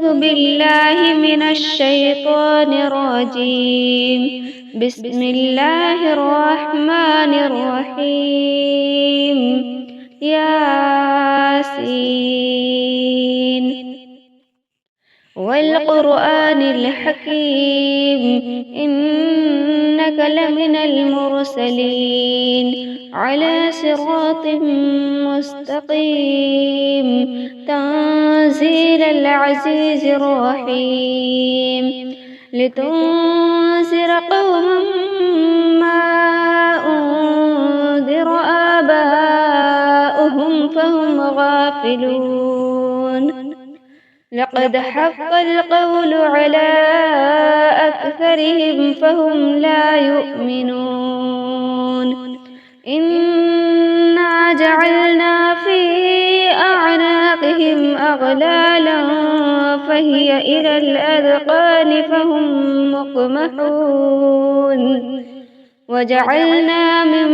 أعوذ بالله من الشيطان الرجيم. بسم الله الرحمن الرحيم. ياسين والقرآن الحكيم إنك لمن المرسلين على صراط مستقيم تنزيل العزيز الرحيم لتنذر قوما ما أنذر آباؤهم فهم غافلون. لقد حق القول على أكثرهم فهم لا يؤمنون. إنا جعلنا في أعناقهم أغلالا فهي إلى الأذقان فهم مقمحون. وجعلنا من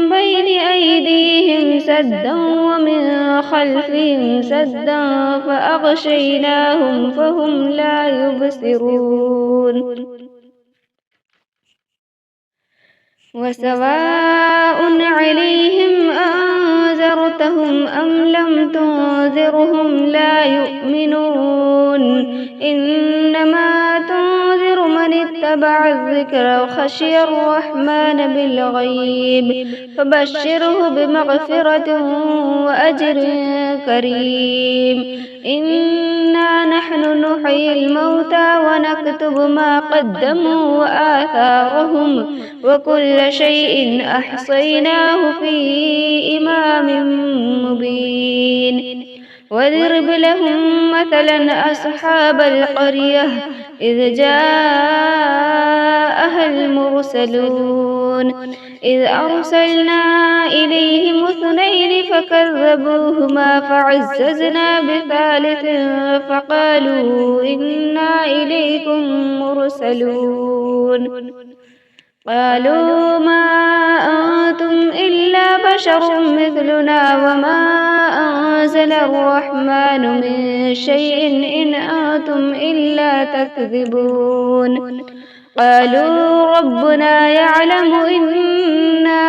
بين أيديهم سدا ومن خلفهم سدا فأغشيناهم فهم لا يبصرون. وسواء عليهم أنذرتهم أم لم تنذرهم لا يؤمنون. إنما تنذر من اتبع الذكر وخشي الرحمن بالغيب فبشره بمغفرة وأجر كريم. إنا نحن نحيي الموتى ونكتب ما قدموا وآثارهم وكل شيء أحصيناه في إمام مبين. واضرب لهم مثلا أصحاب القرية إذ جاءها المرسلون إذ أرسلنا إليهم اثنين فكذبوهما فعززنا بثالث فقالوا إنا إليكم مرسلون. قالوا ما أنتم إلا بشر مثلنا وما أنزل الرحمن من شيء إن أنتم إلا تكذبون. قالوا ربنا يعلم إنا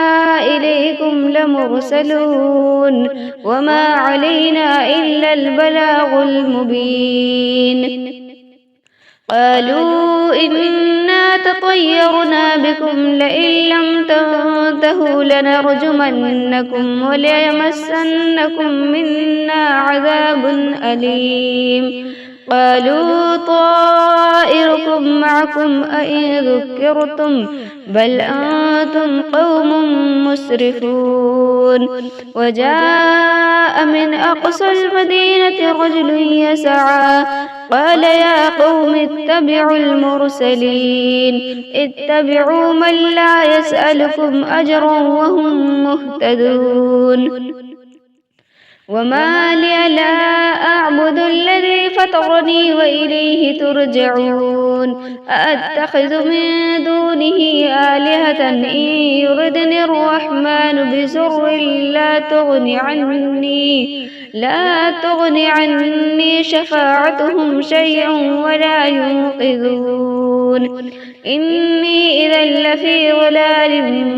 إليكم لمرسلون وما علينا إلا البلاغ المبين. قالوا إنا تطيرنا بكم لئن لم تنتهوا لنرجمنكم وليمسنكم منا عذاب أليم. قالوا طائركم معكم أئن ذكرتم بل أنتم قوم مسرفون. وجاء من أقصى المدينة رجل يسعى قال يا قوم اتبعوا المرسلين اتبعوا من لا يسألكم أجرا وهم مهتدون. وما لي لا أعبد الذي فطرني وإليه ترجعون. أأتخذ من دونه آلهة إن يردني الرحمن بضر لا تغن عني شفاعتهم شيئا ولا ينقذون. إني إذا لفي ضلال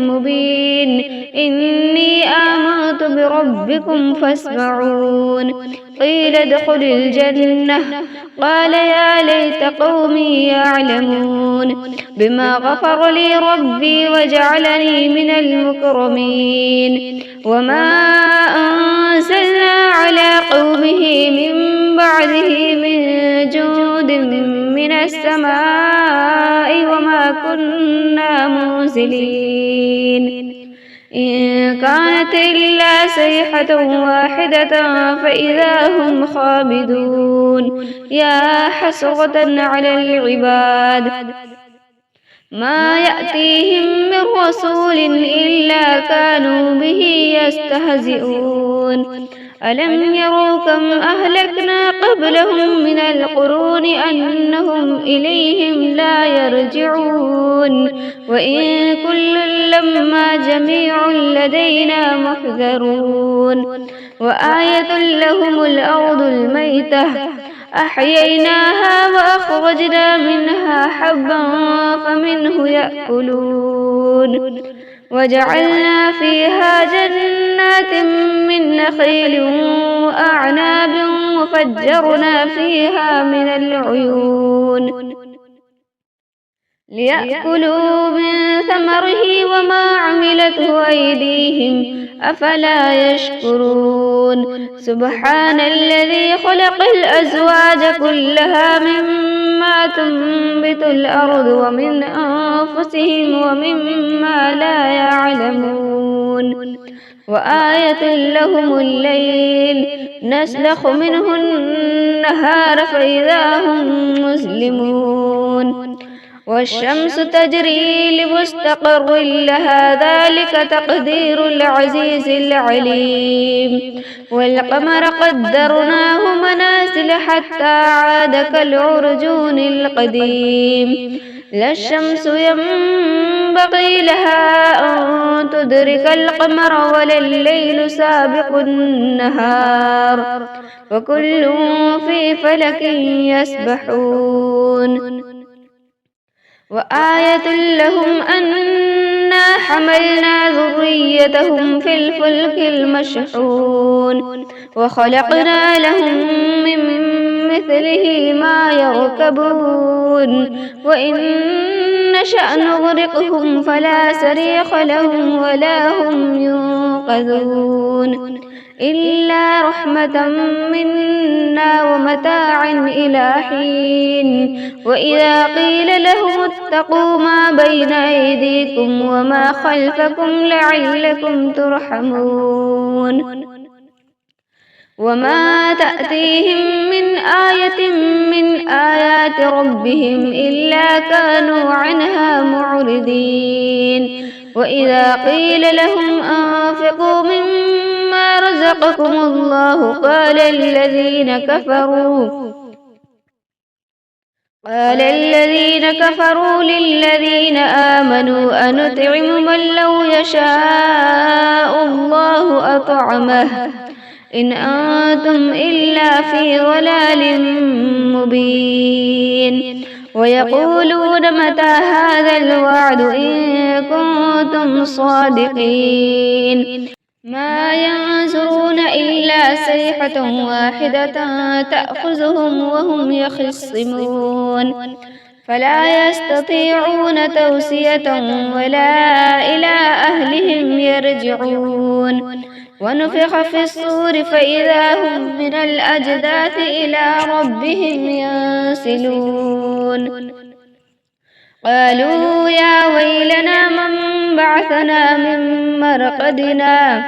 مبين. إني آمنت بربكم فاسمعون. قيل ادخل الجنة قال يا ليت قومي يعلمون بما غفر لي ربي وجعلني من المكرمين. وما أنزلنا على قومه من بعده من جود من السماء وما كنا منزلين. إن كانت إلا صيحة واحدة فإذا هم خامدون. يا حسرة على العباد ما يأتيهم من رسول إلا كانوا به يستهزئون. ألم يروا كم أهلكنا قبلهم من القرون أنهم إليهم لا يرجعون. وإن كل لما جميع لدينا محذرون. وآية لهم الأرض الميتة أحييناها وأخرجنا منها حبا فمنه يأكلون وجعلنا فيها جنات من نخيل وأعناب وفجرنا فيها من العيون ليأكلوا من ثمره وما عملته أيديهم أفلا يشكرون سبحان الذي خلق الأزواج كلها مما تنبت الأرض ومن أنفسهم ومما لا يعلمون وآية لهم الليل نسلخ منه النهار فإذا هم مسلمون والشمس تجري لمستقر لها ذلك تقدير العزيز العليم والقمر قدرناه منازل حتى عاد كالعرجون القديم لا الشمس ينبغي لها أن تدرك القمر ولا الليل سابق النهار وكل في فلك يسبحون وآية لهم أنا حملنا ذريتهم في الفلك المشحون وخلقنا لهم من مثله ما يركبون وإن نشأ نغرقهم فلا صريخ لهم ولا هم ينقذون إلا رحمة منا ومتاعا إلى حين وإذا قيل لهم اتقوا ما بين أيديكم وما خلفكم لعلكم ترحمون وما تأتيهم من آية من آيات ربهم إلا كانوا عنها معرضين وإذا قيل لهم أنفقوا مما رزقكم الله قال الذين كفروا للذين آمنوا أنطعم من لو يشاء الله أطعمه إن أنتم إلا في ضلال مبين ويقولون متى هذا الوعد إن كنتم صادقين ما ينظرون إلا صيحة واحدة تأخذهم وهم يخصمون فلا يستطيعون توصية ولا إلى أهلهم يرجعون ونفخ في الصور فإذا هم من الأجداث إلى ربهم ينسلون قالوا يا ويلنا من بعثنا من مرقدنا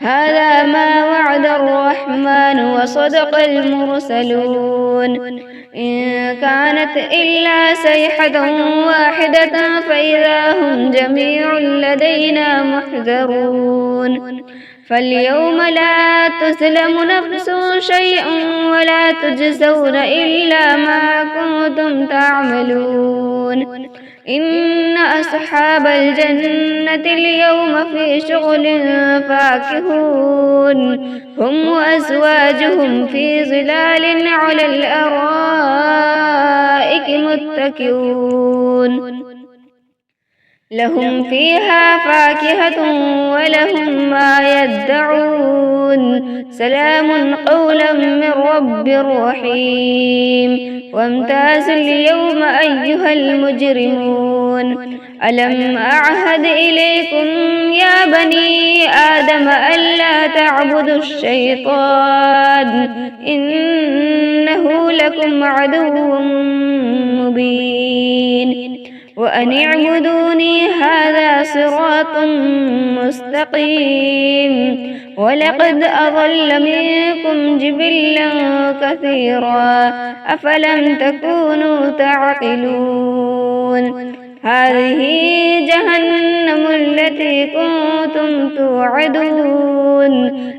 هذا ما وعد الرحمن وصدق المرسلون إن كانت إلا صيحة واحدة فإذا هم جميع لدينا محضرون فاليوم لا تظلم نفس شيئا ولا تجزون إلا ما كنتم تعملون إن أصحاب الجنة اليوم في شغل فاكهون هم وأزواجهم في ظلال على الأرائك متكئون لهم فيها فاكهة ولهم ما يدعون سلام قولا من رب رحيم وامتازوا اليوم أيها المجرمون ألم أعهد إليكم يا بني آدم ألا تعبدوا الشيطان إنه لكم عدو مبين وأن اعبدوني هذا صراط مستقيم ولقد أضل منكم جبلا كثيرا أفلم تكونوا تعقلون هذه جهنم التي كنتم توعدون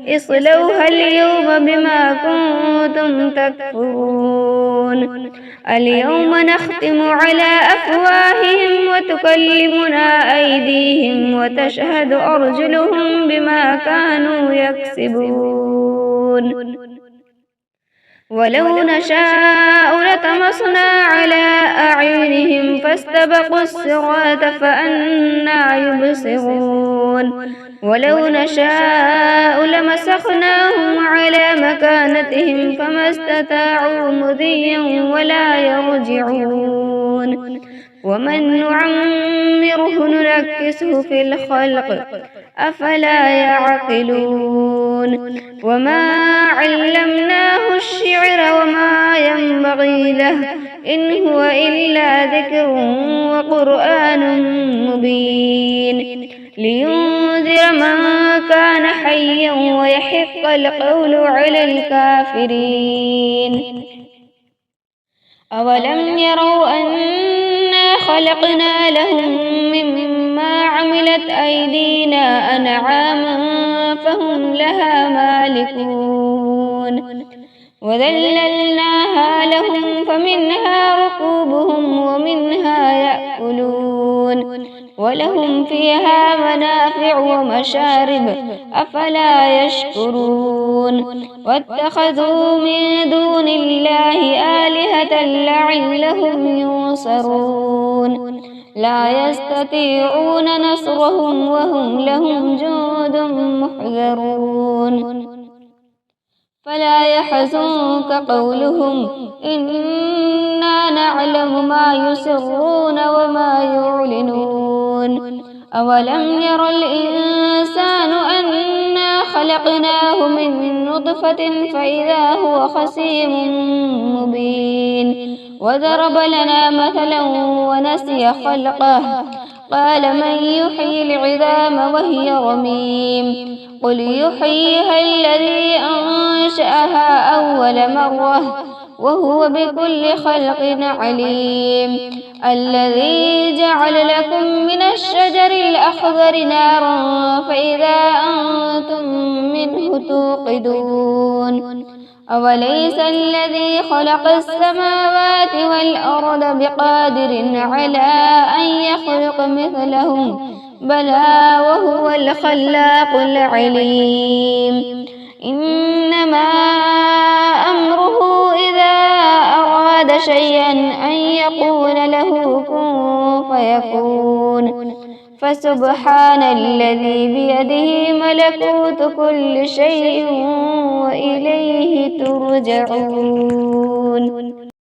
اصلوها اليوم بما كنتم تكفرون اليوم نختم على أفواههم وتكلمنا أيديهم وتشهد أرجلهم بما كانوا يكسبون ولو نشاء لطمسنا على أعينهم فاستبقوا الصراط فأنى يبصرون ولو نشاء لمسخناهم على مكانتهم فما استطاعوا مضيا ولا يرجعون ومن نعمره ننكسه في الخلق أفلا يعقلون وما علمناه الشعر وما ينبغي له إن هو إلا ذكر وقرآن مبين لينذر من كان حيا ويحق القول على الكافرين أولم يروا أنا خلقنا لهم مما عملت أيدينا أنعاما فهم لها مالكون وذللناها لهم فمنها ركوبهم ومنها يأكلون ولهم فيها منافع ومشارب أفلا يشكرون واتخذوا من دون الله آلهة لعلهم ينصرون لا يستطيعون نصرهم وهم لهم جند محضرون فلا يحزنك قولهم إنا نعلم ما يسرون وما يعلنون أولم ير الإنسان أنا خلقناه من نطفة فإذا هو خصيم مبين وضرب لنا مثلا ونسي خلقه قال من يحيي العظام وهي رميم قل يحييها الذي أنشأها أول مرة وهو بكل خلق عليم الذي جعل لكم من الشجر الأخضر نارا فإذا أنتم منه توقدون أوليس الذي خلق السماوات والأرض بقادر على أن يخلق مثلهم بلى وهو الخلاق العليم إنما أمره إذا أراد شيئا أن يقول له كن فيكون فسبحان الذي بيده ملكوت كل شيء وإليه ترجعون